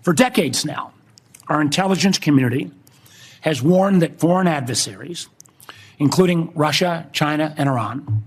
For decades now, our intelligence community has warned that foreign adversaries, including Russia, China, and Iran,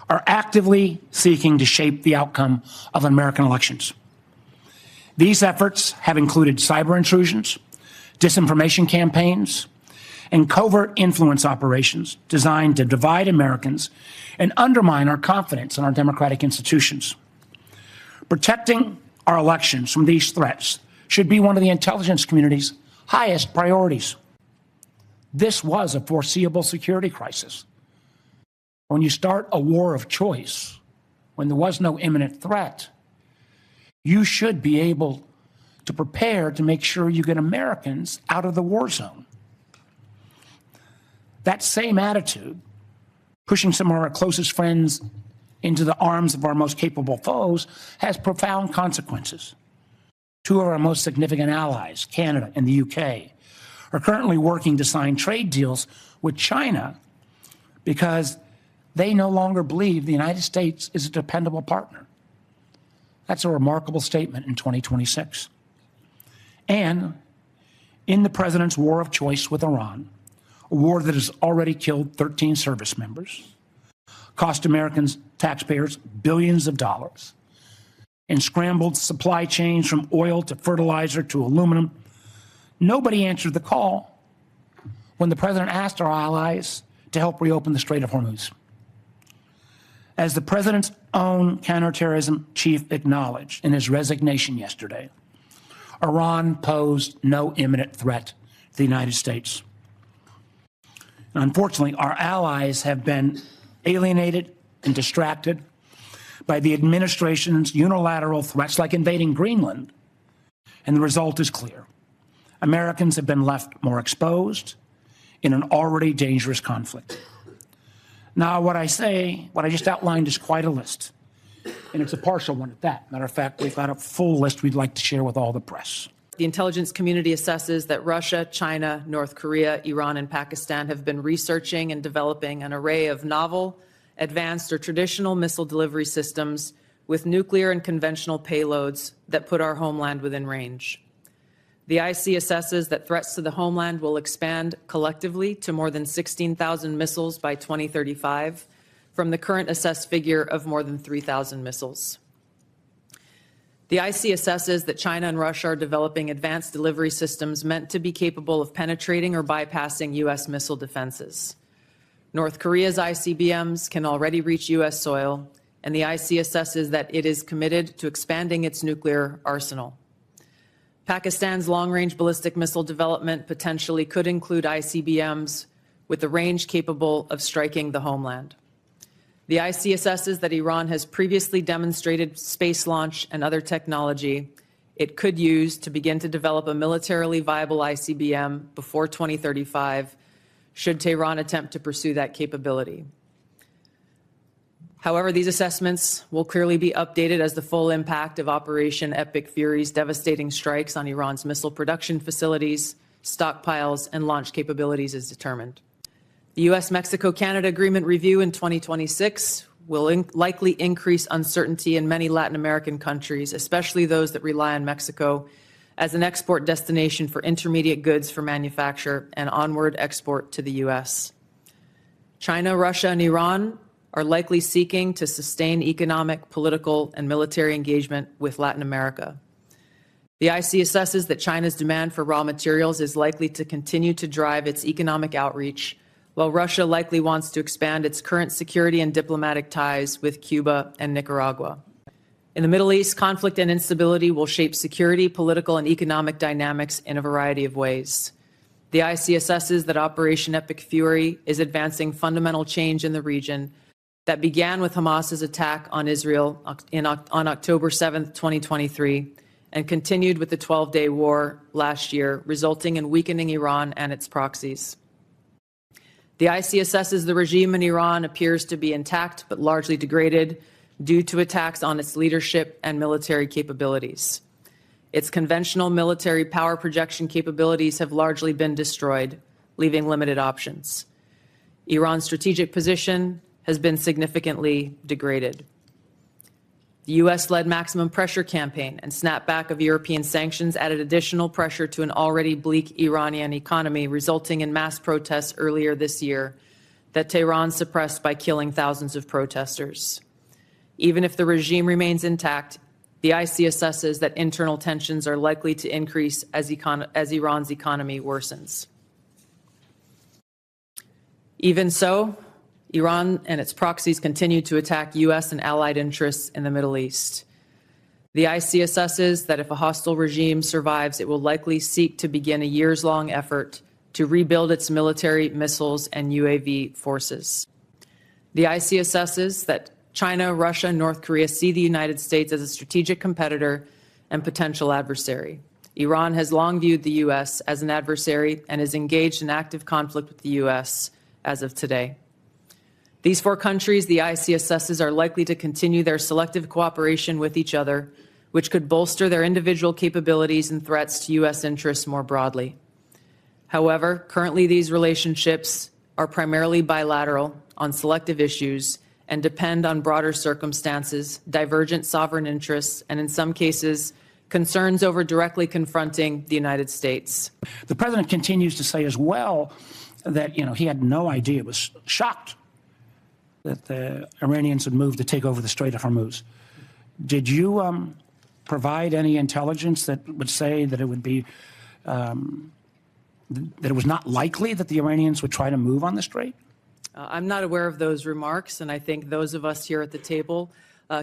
are actively seeking to shape the outcome of American elections. These efforts have included cyber intrusions, disinformation campaigns, and covert influence operations designed to divide Americans and undermine our confidence in our democratic institutions. Protecting our elections from these threats should be one of the intelligence community's highest priorities. This was a foreseeable security crisis. When you start a war of choice, when there was no imminent threat, you should be able to prepare to make sure you get Americans out of the war zone. That same attitude, pushing some of our closest friends into the arms of our most capable foes, has profound consequences. Two of our most significant allies, Canada and the UK, are currently working to sign trade deals with China because they no longer believe the United States is a dependable partner. That's a remarkable statement in 2026. And in the president's war of choice with Iran, a war that has already killed 13 service members, cost Americans, taxpayers, billions of dollars, and scrambled supply chains from oil to fertilizer to aluminum, nobody answered the call when the president asked our allies to help reopen the Strait of Hormuz. As the president's own counterterrorism chief acknowledged in his resignation yesterday, Iran posed no imminent threat to the United States. And unfortunately, our allies have been alienated and distracted by the administration's unilateral threats like invading Greenland, and the result is clear. Americans have been left more exposed in an already dangerous conflict. Now, what I just outlined is quite a list, and it's a partial one at that. Matter of fact, we've got a full list we'd like to share with all the press. The intelligence community assesses that Russia, China, North Korea, Iran, and Pakistan have been researching and developing an array of novel, advanced, or traditional missile delivery systems with nuclear and conventional payloads that put our homeland within range. The IC assesses that threats to the homeland will expand collectively to more than 16,000 missiles by 2035, from the current assessed figure of more than 3,000 missiles. The IC assesses that China and Russia are developing advanced delivery systems meant to be capable of penetrating or bypassing U.S. missile defenses. North Korea's ICBMs can already reach U.S. soil, and the IC assesses that it is committed to expanding its nuclear arsenal. Pakistan's long-range ballistic missile development potentially could include ICBMs with a range capable of striking the homeland. The IC assesses that Iran has previously demonstrated space launch and other technology it could use to begin to develop a militarily viable ICBM before 2035, should Tehran attempt to pursue that capability. However, these assessments will clearly be updated as the full impact of Operation Epic Fury's devastating strikes on Iran's missile production facilities, stockpiles, and launch capabilities is determined. The U.S.-Mexico-Canada Agreement review in 2026 will likely increase uncertainty in many Latin American countries, especially those that rely on Mexico as an export destination for intermediate goods for manufacture and onward export to the U.S. China, Russia, and Iran are likely seeking to sustain economic, political, and military engagement with Latin America. The IC assesses that China's demand for raw materials is likely to continue to drive its economic outreach, while Russia likely wants to expand its current security and diplomatic ties with Cuba and Nicaragua. In the Middle East, conflict and instability will shape security, political, and economic dynamics in a variety of ways. The IC assesses that Operation Epic Fury is advancing fundamental change in the region that began with Hamas's attack on Israel on October 7, 2023, and continued with the 12-day war last year, resulting in weakening Iran and its proxies. The IC assesses the regime in Iran appears to be intact but largely degraded due to attacks on its leadership and military capabilities. Its conventional military power projection capabilities have largely been destroyed, leaving limited options. Iran's strategic position has been significantly degraded. The U.S.-led maximum pressure campaign and snapback of European sanctions added additional pressure to an already bleak Iranian economy, resulting in mass protests earlier this year that Tehran suppressed by killing thousands of protesters. Even if the regime remains intact, the IC assesses that internal tensions are likely to increase as Iran's economy worsens. Even so, Iran and its proxies continue to attack U.S. and allied interests in the Middle East. The IC assesses that if a hostile regime survives, it will likely seek to begin a years-long effort to rebuild its military, missiles, and UAV forces. The IC assesses that China, Russia, and North Korea see the United States as a strategic competitor and potential adversary. Iran has long viewed the U.S. as an adversary and is engaged in active conflict with the U.S. as of today. These four countries, the IC assesses, are likely to continue their selective cooperation with each other, which could bolster their individual capabilities and threats to U.S. interests more broadly. However, currently these relationships are primarily bilateral on selective issues and depend on broader circumstances, divergent sovereign interests, and in some cases, concerns over directly confronting the United States. The president continues to say as well that, he had no idea, was shocked that the Iranians had moved to take over the Strait of Hormuz. Did you provide any intelligence that would say that it would be, that it was not likely that the Iranians would try to move on the strait? I'm not aware of those remarks, and I think those of us here at the table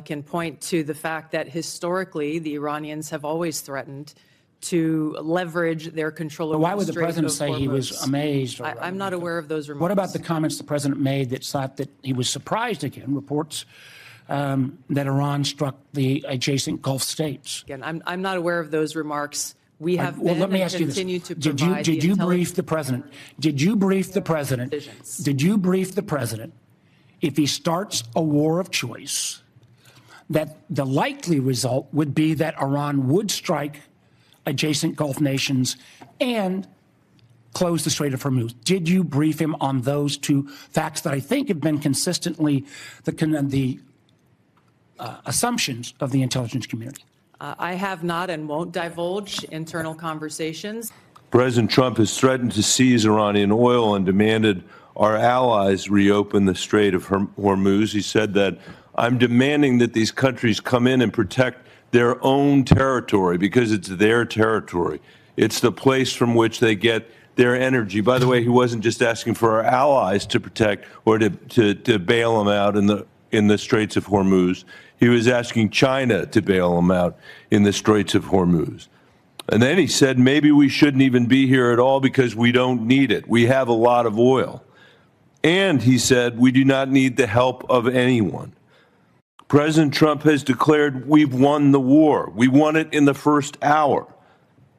can point to the fact that historically the Iranians have always threatened to leverage their control over why would the Strait president of say he was Hormuz. amazed? I'm not aware of those remarks. What about the comments the president made that thought that he was surprised again, reports that Iran struck the adjacent Gulf states? Again, I'm not aware of those remarks. We have well, let me ask you this. Did you brief the president? Did you brief the president? Did you brief the president if he starts a war of choice that the likely result would be that Iran would strike adjacent Gulf nations and close the Strait of Hormuz? Did you brief him on those two facts that I think have been consistently the assumptions of the intelligence community? I have not and won't divulge internal conversations. President Trump has threatened to seize Iranian oil and demanded our allies reopen the Strait of Hormuz. He said that I'm demanding that these countries come in and protect their own territory because it's their territory. It's the place from which they get their energy. By the way, he wasn't just asking for our allies to protect or to bail them out in the Straits of Hormuz. He was asking China to bail them out in the Straits of Hormuz. And then he said, maybe we shouldn't even be here at all because we don't need it. We have a lot of oil. And he said, we do not need the help of anyone. President Trump has declared we've won the war. We won it in the first hour.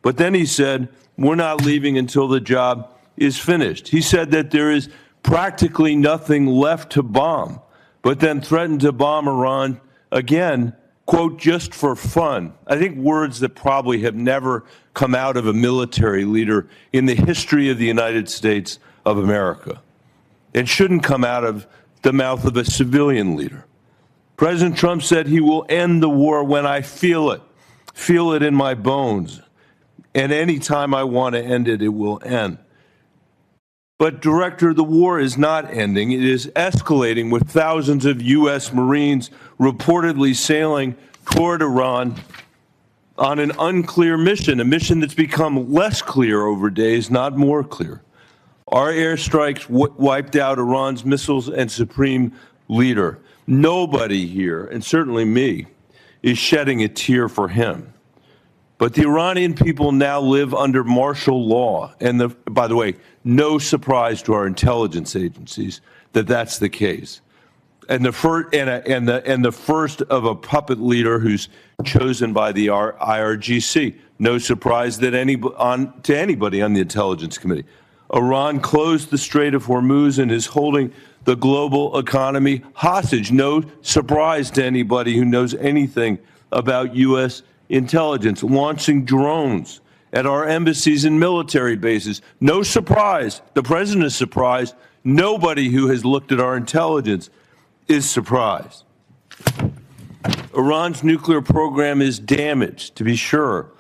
But then he said, we're not leaving until the job is finished. He said that there is practically nothing left to bomb, but then threatened to bomb Iran again, quote, just for fun. I think words that probably have never come out of a military leader in the history of the United States of America. It shouldn't come out of the mouth of a civilian leader. President Trump said he will end the war when I feel it in my bones. And any time I want to end it, it will end. But, Director, the war is not ending. It is escalating with thousands of U.S. Marines reportedly sailing toward Iran on an unclear mission, a mission that's become less clear over days, not more clear. Our airstrikes wiped out Iran's missiles and supreme leader. Nobody here, and certainly me, is shedding a tear for him. But the Iranian people now live under martial law. And by the way, no surprise to our intelligence agencies that that's the case. And the first of a puppet leader who's chosen by the IRGC. No surprise that to anybody on the Intelligence Committee. Iran closed the Strait of Hormuz and is holding the global economy hostage. No surprise to anybody who knows anything about U.S. intelligence. Launching drones at our embassies and military bases. No surprise. The president is surprised. Nobody who has looked at our intelligence is surprised. Iran's nuclear program is damaged, to be sure,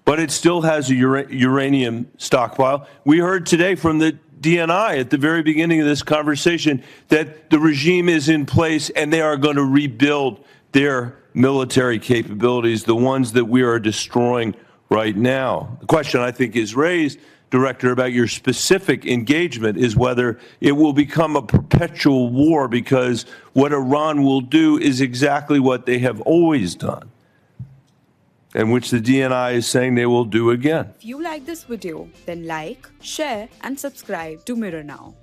but it still has a uranium stockpile. We heard today from the DNI at the very beginning of this conversation that the regime is in place and they are going to rebuild their military capabilities, the ones that we are destroying right now. The question I think is raised, Director, about your specific engagement is whether it will become a perpetual war, because what Iran will do is exactly what they have always done, and which the DNI is saying they will do again. If you like this video, then like, share and subscribe to Mirror Now.